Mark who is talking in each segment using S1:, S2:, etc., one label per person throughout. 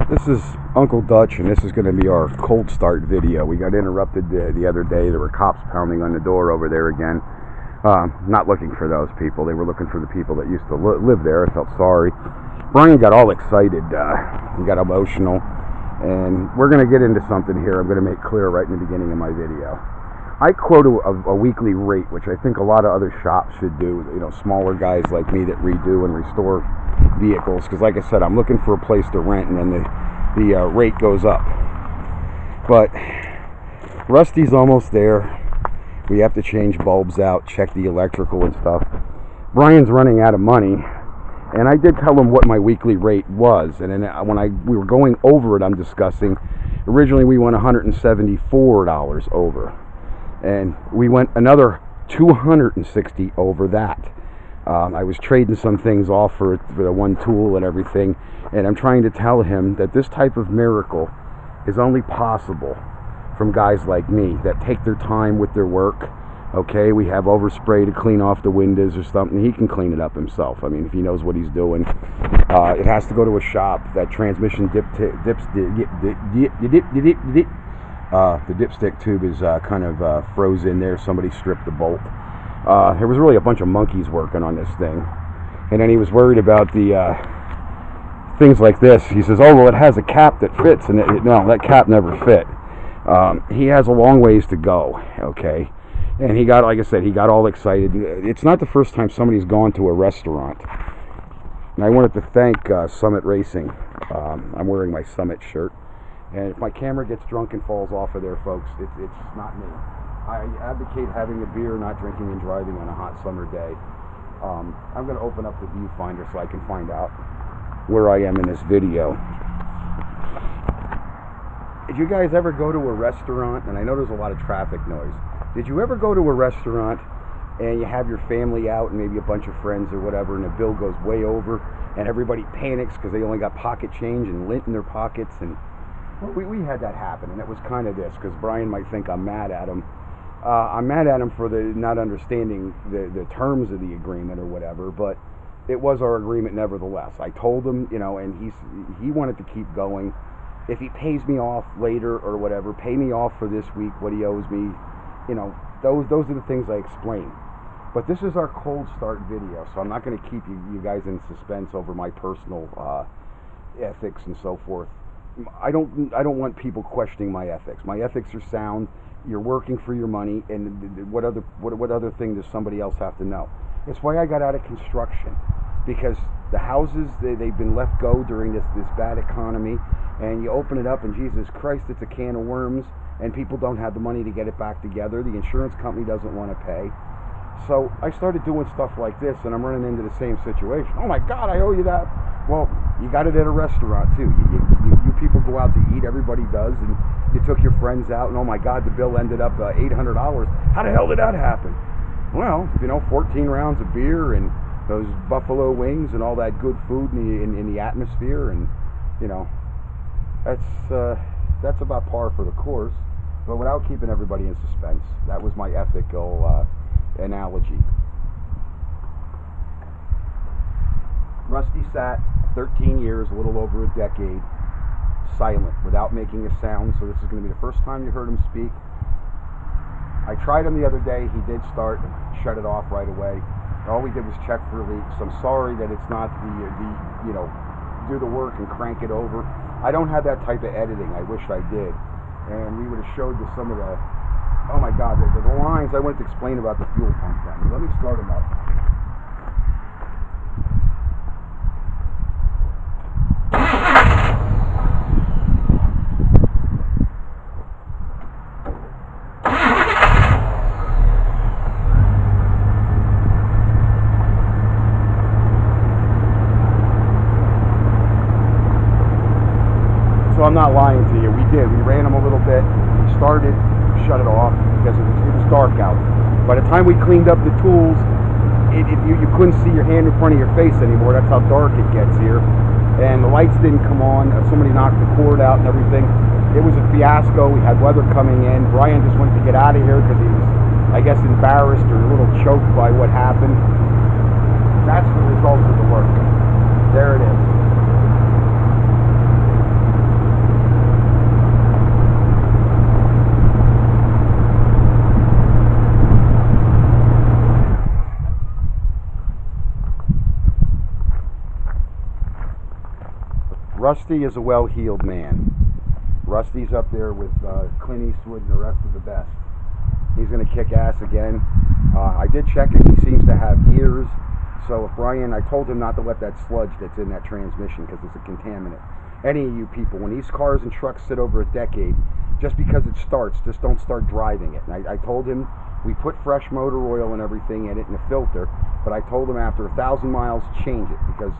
S1: This is Uncle Dutch, and this is going to be our cold start video. We got interrupted the other day. There were cops pounding on the door over there again. Not looking for those people. They were looking for the people that used to live there. I felt sorry. Brian got all excited. He got emotional. And we're going to get into something here I'm going to make clear right in the beginning of my video. I quote a weekly rate, which I think a lot of other shops should do. You know, smaller guys like me that redo and restore vehicles, because like I said, I'm looking for a place to rent, and then the rate goes up. But Rusty's almost there. We have to change bulbs out, check the electrical and stuff. Brian's running out of money, and I did tell him what my weekly rate was, and then when we were going over it, I'm discussing, originally we went $174 over, and we went another $260 over that. I was trading some things off for the one tool and everything, and I'm trying to tell him that this type of miracle is only possible from guys like me that take their time with their work. Okay, we have overspray to clean off the windows or something. He can clean it up himself. I mean, if he knows what he's doing. It has to go to a shop. That transmission the dipstick tube is kind of froze in there. Somebody stripped the bolt. There was really a bunch of monkeys working on this thing, and then he was worried about the things like this. He says, "Oh well, it has a cap that fits," and no, that cap never fit. He has a long ways to go. Okay, and he got, like I said, he got all excited. It's not the first time somebody's gone to a restaurant, and I wanted to thank Summit Racing. I'm wearing my Summit shirt, and if my camera gets drunk and falls off of there, folks, it's not me. I advocate having a beer, not drinking and driving on a hot summer day. I'm going to open up the viewfinder so I can find out where I am in this video. Did you guys ever go to a restaurant? And I know there's a lot of traffic noise. Did you ever go to a restaurant and you have your family out and maybe a bunch of friends or whatever, and the bill goes way over and everybody panics because they only got pocket change and lint in their pockets? And we had that happen, and it was kind of this, because Brian might think I'm mad at him. I'm mad at him for the not understanding the terms of the agreement or whatever, but it was our agreement nevertheless. I told him, you know, and he wanted to keep going. If he pays me off later or whatever, pay me off for this week what he owes me. You know, those are the things I explain. But this is our cold start video, so I'm not going to keep you guys in suspense over my personal ethics and so forth. I don't want people questioning my ethics. My ethics are sound. You're working for your money, and what other thing does somebody else have to know? It's why I got out of construction, because the houses, they've been left go during this bad economy, and you open it up and Jesus Christ, it's a can of worms, and people don't have the money to get it back together. The insurance company doesn't want to pay. So I started doing stuff like this, and I'm running into the same situation. Oh my God, I owe you that. Well, you got it at a restaurant too. You people go out to eat, everybody does, and you took your friends out, and oh my God, the bill ended up $800. How the hell did that happen? Well, you know, 14 rounds of beer and those buffalo wings and all that good food in the atmosphere, and you know, that's about par for the course. But without keeping everybody in suspense, that was my ethical analogy. Rusty sat 13 years, a little over a decade, silent, without making a sound, so this is going to be the first time you heard him speak. I tried him the other day. He did start and shut it off right away. All we did was check for leaks. I'm sorry that it's not the you know, do the work and crank it over. I don't have that type of editing. I wish I did. And we would have showed you some of the, oh my God, the lines I wanted to explain about the fuel pump then. Let me start them up. So I'm not lying to you. We ran them a little bit. We started, shut it off because it was dark out. By the time we cleaned up the tools, you couldn't see your hand in front of your face anymore. That's how dark it gets here. And the lights didn't come on. Somebody knocked the cord out and everything. It was a fiasco. We had weather coming in. Brian just wanted to get out of here because he was, I guess, embarrassed or a little choked by what happened. That's the results of the work. There it is. Rusty is a well-heeled man. Rusty's up there with Clint Eastwood and the rest of the best. He's going to kick ass again. I did check it. He seems to have gears. So if Brian, I told him not to let that sludge that's in that transmission because it's a contaminant. Any of you people, when these cars and trucks sit over a decade, just because it starts, just don't start driving it. And I told him we put fresh motor oil and everything in it and a filter, but I told him after 1,000 miles change it because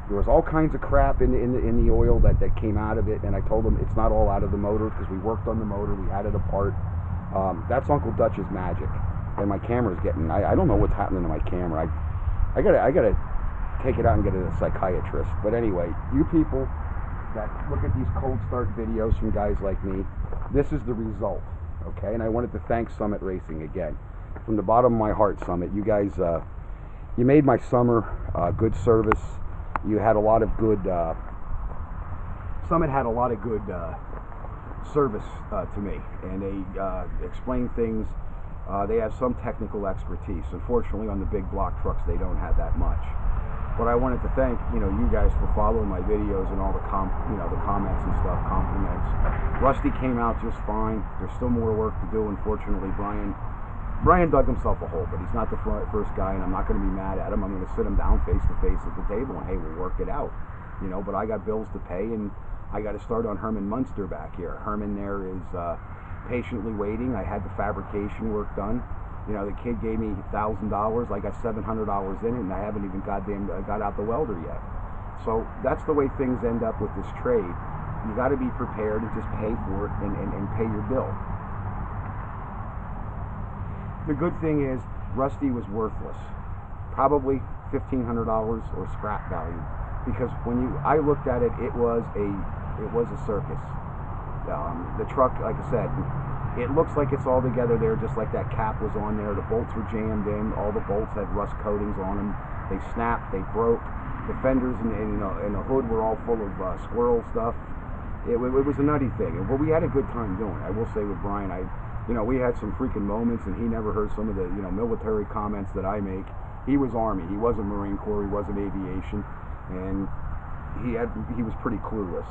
S1: there was all kinds of crap in the oil that came out of it, and I told him it's not all out of the motor because we worked on the motor, we had it apart. That's Uncle Dutch's magic, and my camera's getting. I don't know what's happening to my camera. I gotta take it out and get a psychiatrist. But anyway, you people that look at these cold start videos from guys like me, this is the result, okay? And I wanted to thank Summit Racing again. From the bottom of my heart, Summit. You guys, you made my summer good service. You had a lot of good, Summit had a lot of good service to me. And they explain things. They have some technical expertise. Unfortunately, on the big block trucks, they don't have that much. But I wanted to thank you guys for following my videos and all the the comments and stuff, compliments. Rusty came out just fine. There's still more work to do. Unfortunately, Brian dug himself a hole, but he's not the first guy, and I'm not going to be mad at him. I'm going to sit him down face to face at the table and hey, we'll work it out. But I got bills to pay, and I got to start on Herman Munster back here. Herman there is patiently waiting. I had the fabrication work done. The kid gave me $1,000. I got $700 in it, and I haven't even got out the welder yet. So that's the way things end up with this trade. You got to be prepared and just pay for it and pay your bill. The good thing is Rusty was worthless, probably $1,500 or scrap value, because when I looked at it, it was a circus. The truck, like I said, it looks like it's all together there, just like that cap was on there. The bolts were jammed in. All the bolts had rust coatings on them. They snapped. They broke. The fenders and the hood were all full of squirrel stuff. It was a nutty thing. But we had a good time doing it. I will say with Brian, we had some freaking moments, and he never heard some of the military comments that I make. He was Army. He wasn't Marine Corps. He wasn't aviation, and he was pretty clueless.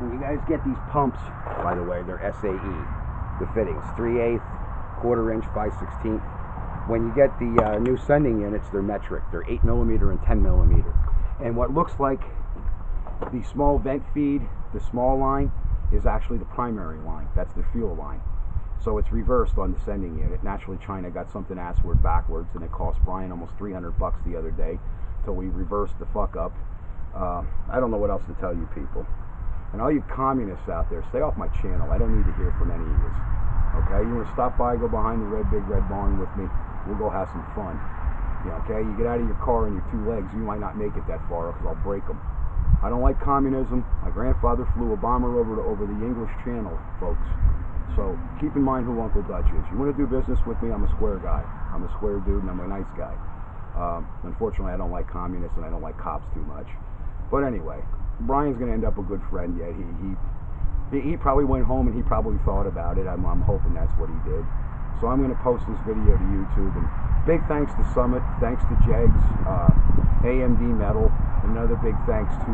S1: When you guys get these pumps, by the way, they're SAE, the fittings, 3/8, 1/4 inch, 5/16. When you get the new sending units, they're metric. They're 8mm and 10mm. And what looks like the small vent feed, the small line, is actually the primary line. That's the fuel line. So it's reversed on the sending unit. Naturally, China got something assward backwards, and it cost Brian almost $300 the other day till we reversed the fuck up. I don't know what else to tell you people. And all you communists out there, stay off my channel. I don't need to hear from any of you. Okay? You want to stop by, go behind the big red barn with me. We'll go have some fun. Okay? You get out of your car on your 2 legs, you might not make it that far because I'll break them. I don't like communism. My grandfather flew a bomber over the English Channel, folks. So keep in mind who Uncle Dutch is. You want to do business with me, I'm a square guy. I'm a square dude, and I'm a nice guy. Unfortunately, I don't like communists, and I don't like cops too much. But anyway, Brian's going to end up a good friend yet. He probably went home and he probably thought about it. I'm hoping that's what he did. So I'm going to post this video to YouTube. And big thanks to Summit, thanks to Jegs, AMD Metal, another big thanks to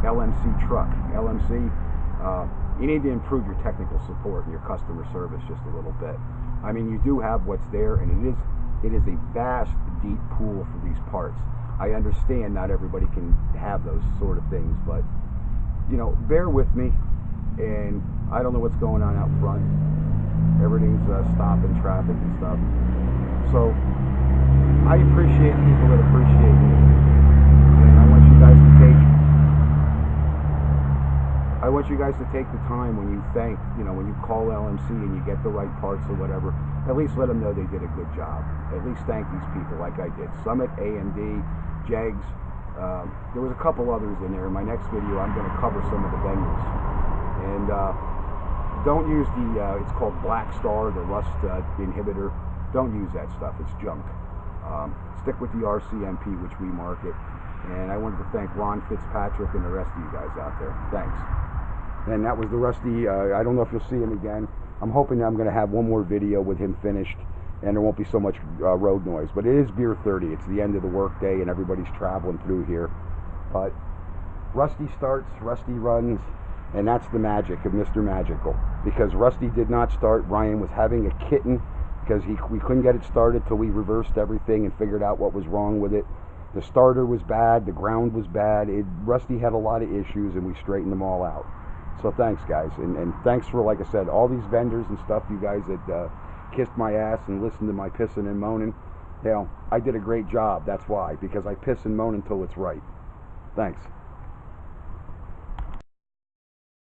S1: LMC Truck. LMC, you need to improve your technical support and your customer service just a little bit. I mean, you do have what's there, and it is a vast, deep pool for these parts. I understand not everybody can have those sort of things, but bear with me. And I don't know what's going on out front. Everything's stopping traffic and stuff. So I appreciate people that appreciate me, and I want you guys to take the time when you when you call LMC and you get the right parts or whatever. At least let them know they did a good job. At least thank these people like I did. Summit, AMD, Jegs. There was a couple others in there. In my next video, I'm going to cover some of the vendors. And don't use it's called Black Star, the rust inhibitor. Don't use that stuff. It's junk. Stick with the RCMP, which we market. And I wanted to thank Ron Fitzpatrick and the rest of you guys out there. Thanks. And that was the Rusty. I don't know if you'll see him again. I'm hoping I'm going to have one more video with him finished, and there won't be so much road noise. But it is beer 30. It's the end of the work day, and everybody's traveling through here. But Rusty starts, Rusty runs, and that's the magic of Mr. Magical. Because Rusty did not start, Ryan was having a kitten because we couldn't get it started till we reversed everything and figured out what was wrong with it. The starter was bad, the ground was bad. Rusty had a lot of issues, and we straightened them all out. So thanks, guys, and thanks for, like I said, all these vendors and stuff, you guys that kissed my ass and listened to my pissing and moaning. You know, I did a great job, that's why, because I piss and moan until it's right. Thanks.